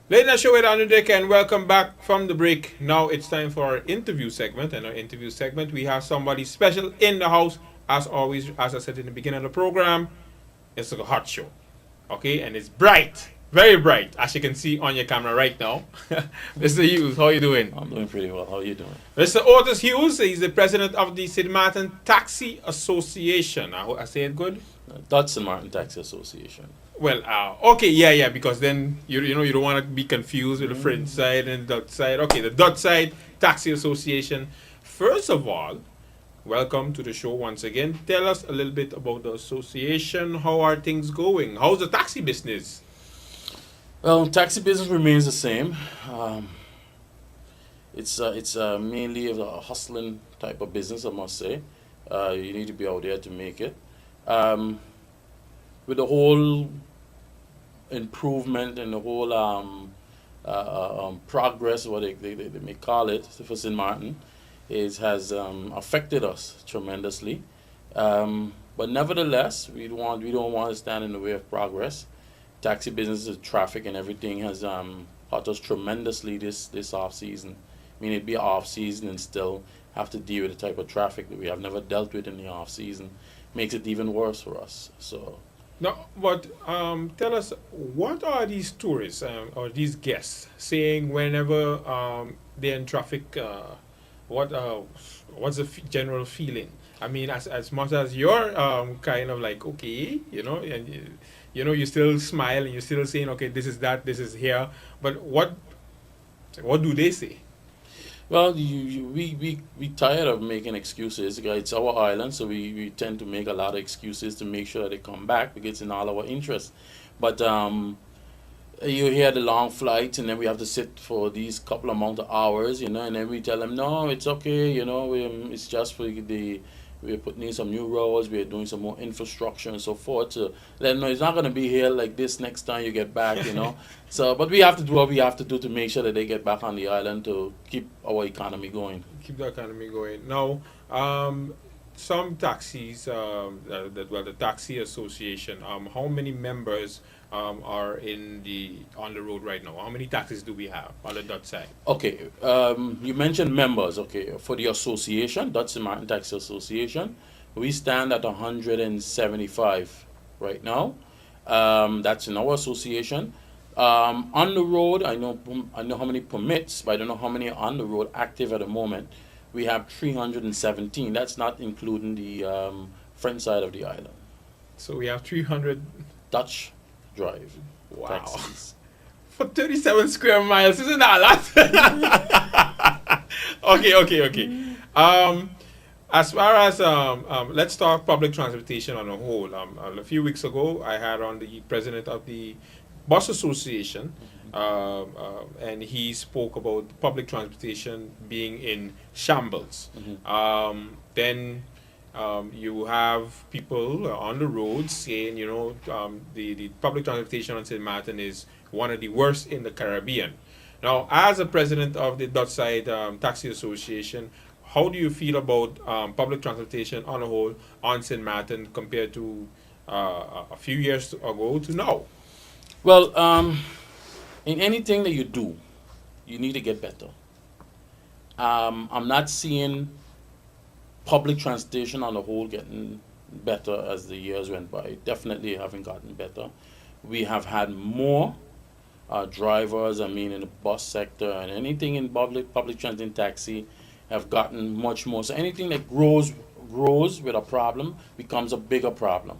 Ladies and show it on the deck and welcome back from the break. Now it's time for our interview segment. And our interview segment, we have somebody special in the house. As always, as I said in the beginning of the program, it's a hot show. Okay, and it's bright, very bright, as you can see on your camera right now. Mr. Hughes, how you doing? I'm doing pretty well. How are you doing? Mr. Othis Hughes, he's the president of the St. Martin Taxi Association. I say it good? Dutch and Martin Taxi Association. Well, okay, yeah, because then you don't want to be confused with the French side and the Dutch side. Okay, the Dutch side Taxi Association. First of all, welcome to the show once again. Tell us a little bit about the association. How are things going? How's the taxi business? Well, taxi business remains the same. Um, it's mainly a hustling type of business, I must say. You need to be out there to make it. Um, with the whole improvement and the whole progress, what they may call it, for St. Martin, has affected us tremendously. But nevertheless, we don't want to stand in the way of progress. Taxi business, traffic, and everything has hurt us tremendously this off season. I mean, it'd be off season and still have to deal with the type of traffic that we have never dealt with in the off season. Makes it even worse for us. So No, but tell us, what are these tourists or these guests saying whenever they're in traffic? What what's the general feeling? I mean, as much as you're kind of like okay, and you still smile and you're still saying okay, this is that, this is here. But what do they say? well, we tired of making excuses. It's our island, so we tend to make a lot of excuses to make sure they come back because it's in all our interest. But you hear the long flights, and then we have to sit for these couple amount of hours, and then we tell them, no, it's okay, it's just for the we're putting in some new roads, we're doing some more infrastructure and so forth. So let them know it's not going to be here like this next time you get back. So, but we have to do what we have to do to make sure that they get back on the island to keep our economy going. Keep the economy going. Now, some taxis, well, the taxi association. How many members are on the road right now? How many taxis do we have on the Dutch side? Okay, you mentioned members. Okay, for the association, Dutch and Martin Taxi Association, we stand at 175 right now. That's in our association. On the road, I know how many permits, but I don't know how many are on the road active at the moment. We have 317. That's not including the French side of the island. So we have 300. Dutch drive Wow. taxis. For 37 square miles, isn't that a lot? Okay. As far as let's talk public transportation on a whole. A few weeks ago, I had on the president of the bus association, and he spoke about public transportation being in shambles. Hmm. Then you have people on the roads saying, the public transportation on St. Martin is one of the worst in the Caribbean. Now, as a president of the Dutch Side Taxi Association, how do you feel about public transportation on a whole on St. Martin compared to a few years ago to now? Well, in anything that you do, you need to get better. I'm not seeing public transportation on the whole getting better as the years went by. Definitely haven't gotten better. We have had more drivers, I mean, in the bus sector and anything in public transit and taxi have gotten much more. So anything that grows with a problem becomes a bigger problem.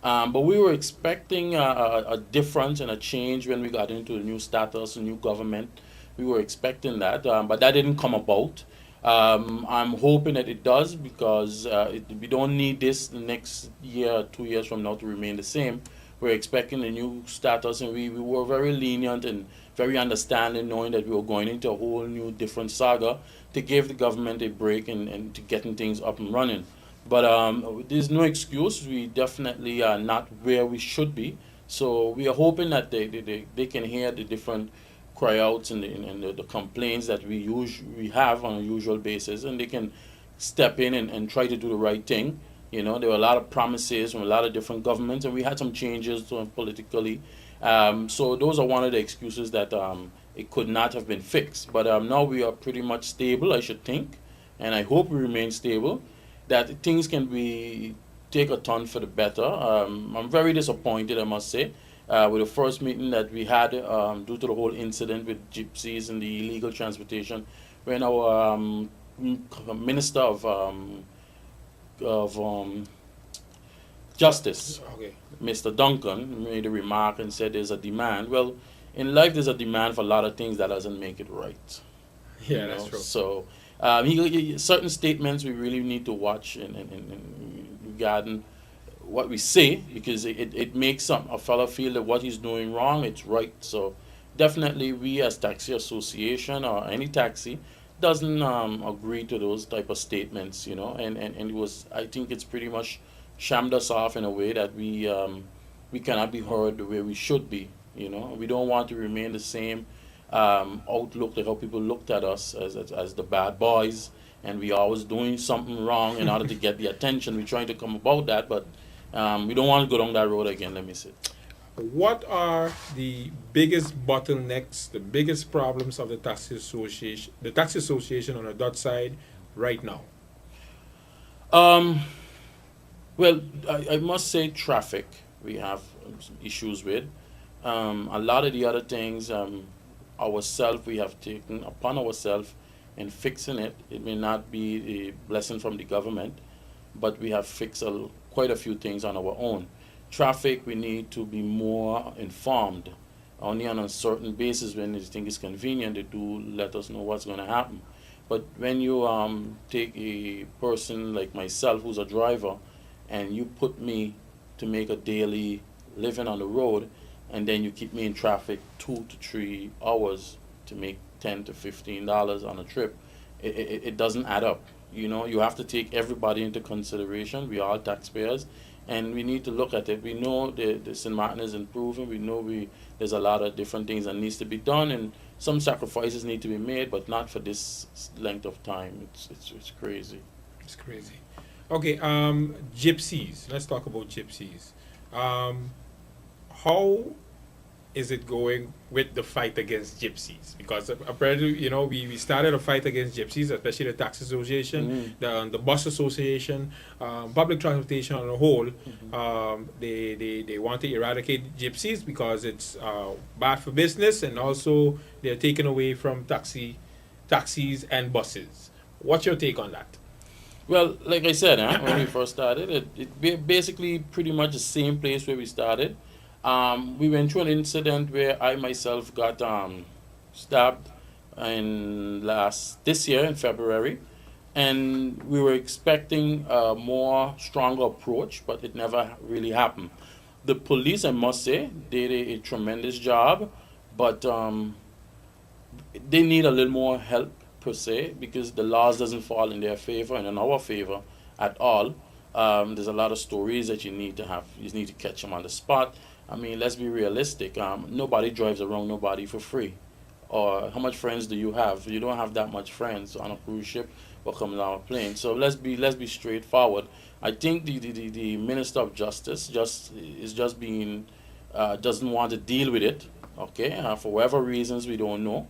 But we were expecting a difference and a change when we got into the new status, the new government. We were expecting that, but that didn't come about. I'm hoping that it does because we don't need this the next year, 2 years from now to remain the same. We're expecting a new status, and we were very lenient and very understanding, knowing that we were going into a whole new different saga to give the government a break and to getting things up and running. But there's no excuse. We definitely are not where we should be. So we are hoping that they can hear the different cry outs and the complaints that we have on a usual basis, and they can step in and try to do the right thing. There were a lot of promises from a lot of different governments, and we had some changes politically So those are one of the excuses that it could not have been fixed. But now we are pretty much stable, I should think, and I hope we remain stable. That things can be take a turn for the better. I'm very disappointed, I must say, with the first meeting that we had due to the whole incident with gypsies and the illegal transportation, when our minister of justice, Okay. Mr. Duncan, made a remark and said there's a demand. Well, in life, there's a demand for a lot of things that doesn't make it right. Yeah, that's true. So certain statements we really need to watch in regarding what we say, because it makes a fella feel that what he's doing wrong, it's right. So definitely we as taxi association or any taxi doesn't agree to those type of statements, and it was, I think it's pretty much shammed us off in a way that we cannot be heard the way we should be. We don't want to remain the same outlook to how people looked at us as the bad boys, and we always doing something wrong in order to get the attention. We're trying to come about that, but we don't want to go down that road again. Let me say. What are the biggest bottlenecks, the biggest problems of the taxi association on the Dutch side right now? Um, well, I must say traffic we have some issues with. A lot of the other things, ourselves, we have taken upon ourselves in fixing it. It may not be a blessing from the government, but we have fixed quite a few things on our own. Traffic, we need to be more informed. Only on a certain basis, when they think it's convenient, they do let us know what's going to happen. But when you take a person like myself, who's a driver, and you put me to make a daily living on the road, and then you keep me in traffic 2 to 3 hours to make $10 to $15 on a trip, it doesn't add up. You have to take everybody into consideration. We are all taxpayers, and we need to look at it. We know the St. Martin is improving. We know there's a lot of different things that needs to be done, and some sacrifices need to be made, but not for this length of time. It's crazy. It's crazy. Okay, gypsies. Let's talk about gypsies. Um, how is it going with the fight against gypsies? Because apparently, we started a fight against gypsies, especially the tax association, the bus association, public transportation on the whole. They want to eradicate gypsies because it's bad for business, and also they're taken away from taxis and buses. What's your take on that? Well, like I said, when we first started, basically pretty much the same place where we started. We went through an incident where I myself got stabbed this year in February, and we were expecting a more stronger approach, but it never really happened. The police, I must say, did a tremendous job, but they need a little more help per se, because the laws doesn't fall in their favor and in our favor at all. There's a lot of stories that you need to have. You need to catch them on the spot. I mean, let's be realistic. Nobody drives around nobody for free. Or how much friends do you have? You don't have that much friends on a cruise ship or coming on a plane. So let's be straightforward. I think the Minister of Justice just being doesn't want to deal with it. Okay, for whatever reasons we don't know,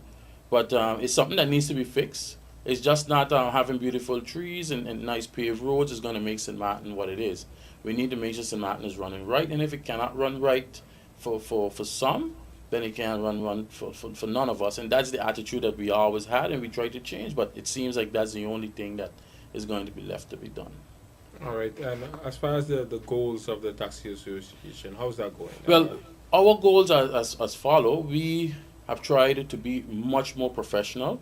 but it's something that needs to be fixed. It's just not having beautiful trees and nice paved roads is going to make St. Martin what it is. We need to make sure St. Martin is running right, and if it cannot run right for some, then it can't run for none of us. And that's the attitude that we always had, and we try to change, but it seems like that's the only thing that is going to be left to be done. All right, and as far as the goals of the taxi association, how's that going? Well, our goals are as follow. We have tried to be much more professional.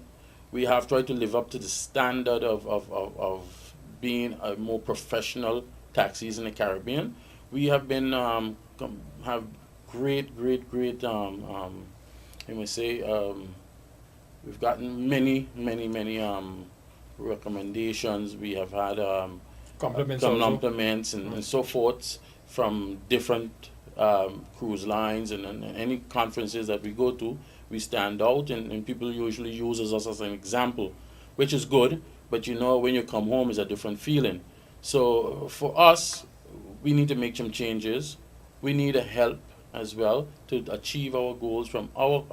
We have tried to live up to the standard of being a more professional taxis in the Caribbean. We have been have great let me say, we've gotten many recommendations. We have had Compliments also. compliments and so forth from different cruise lines, and any conferences that we go to, we stand out, and people usually use us as an example, which is good. But when you come home, it's a different feeling. So for us, we need to make some changes. We need a help as well to achieve our goals from our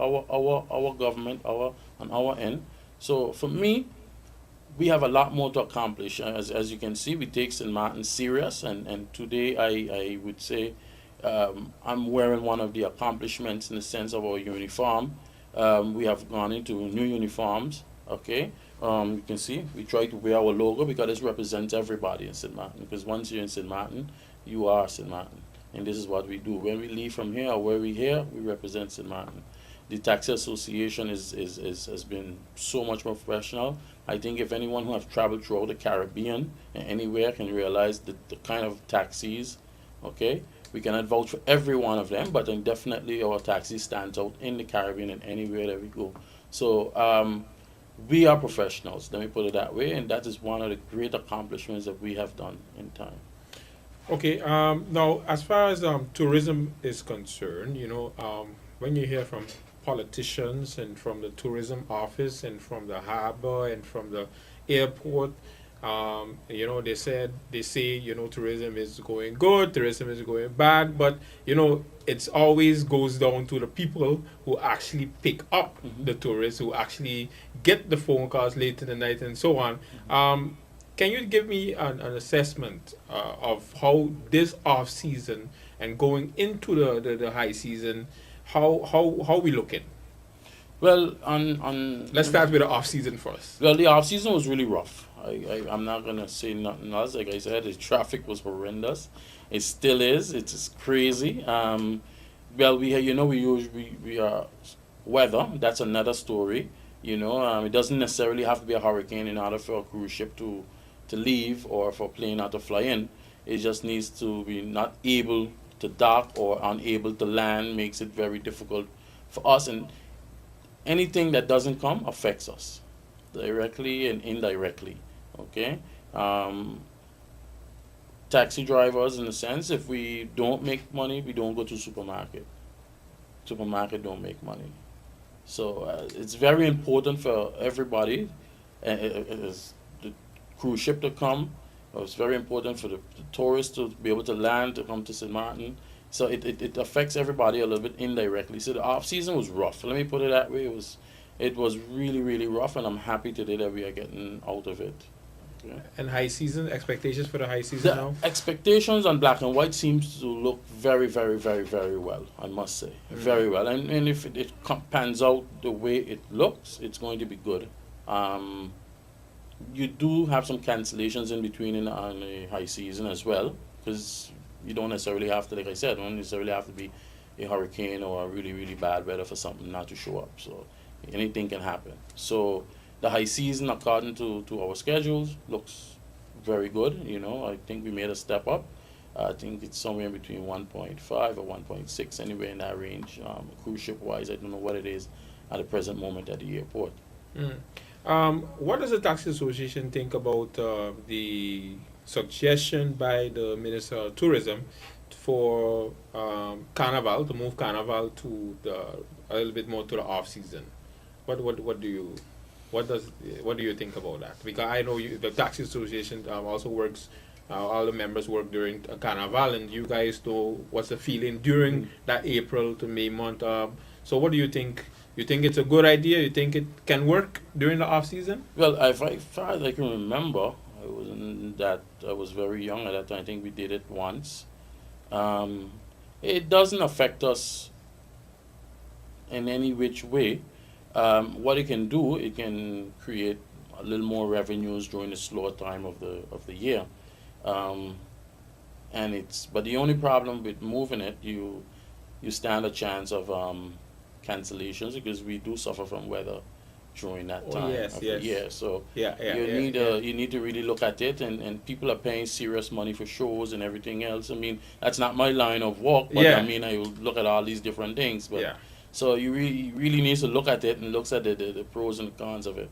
government, our on our end. So for me, we have a lot more to accomplish. As you can see, we take St. Martin serious, and today I would say I'm wearing one of the accomplishments in the sense of our uniform. We have gone into new uniforms. Okay, you can see we try to wear our logo because it represents everybody in St. Martin. Because once you're in St. Martin, you are St. Martin, and this is what we do. When we leave from here or where we here, we represent St. Martin. The taxi association is has been so much more professional. I think if anyone who have traveled throughout the Caribbean and anywhere can realize the kind of taxis, okay, we cannot vouch for every one of them, but then definitely our taxi stands out in the Caribbean and anywhere that we go. So we are professionals, let me put it that way, and that is one of the great accomplishments that we have done in time. Okay. Now, as far as tourism is concerned, when you hear from politicians and from the tourism office and from the harbor and from the airport, they say tourism is going good, tourism is going bad, but it's always goes down to the people who actually pick up Hmm. the tourists, who actually get the phone calls late in the night and so on. Can you give me an assessment of how this off season and going into the high season, how we looking? Well, on Let's start with the off season first. well, the off season was really rough. I'm not gonna say nothing else. Like I said, the traffic was horrendous. It still is. It's just crazy. Well, we usually we are weather. That's another story. It doesn't necessarily have to be a hurricane in order for a cruise ship to leave or for a plane not to fly in. It just needs to be not able to dock or unable to land makes it very difficult for us. And anything that doesn't come affects us directly and indirectly. Okay. Um, Taxi drivers, in a sense, if we don't make money, we don't go to supermarket. Supermarket don't make money. So it's very important for everybody. Is the cruise ship to come. It's very important for the tourists to be able to land to come to St. Martin. So it affects everybody a little bit indirectly. So the off season was rough. Let me put it that way. It was really really rough, and I'm happy today that we are getting out of it. Okay. And high season expectations for the high season The now. expectations on black and white seems to look very, very, very, very well. I must say, very well. And if it pans out the way it looks, it's going to be good. Um, you do have some cancellations in between on the high season as well, because you don't necessarily have to, like I said, don't necessarily have to be a hurricane or a really, really bad weather for something not to show up. So anything can happen. So the high season, according to our schedules, looks very good. I think we made a step up. I think it's somewhere between 1.5 or 1.6, anywhere in that range. Cruise ship wise, I don't know what it is at the present moment at the airport. Mm. What does the taxi association think about the suggestion by the Minister of Tourism for Carnival to move Carnival to a little bit more to the off season? What do you what does what do you think about that? Because I know the taxi association also works. All the members work during Carnival, and you guys know what's the feeling during that April to May month. So what do you think? You think it's a good idea? You think it can work during the off season? Well, if far as I can remember, I was very young at that time. I think we did it once. Um, it doesn't affect us in any which way. What it can do, it can create a little more revenues during the slower time of the year. Um, but the only problem with moving it, you stand a chance of cancellations because we do suffer from weather during that Oh time yes, of the yes. year. So Yeah, yeah, you yeah, need yeah. you need to really look at it, and people are paying serious money for shows and everything else. I mean, that's not my line of work, but I Yeah, mean, I will look at all these different things. But yeah. so you really need to look at it and looks at the pros and cons of it.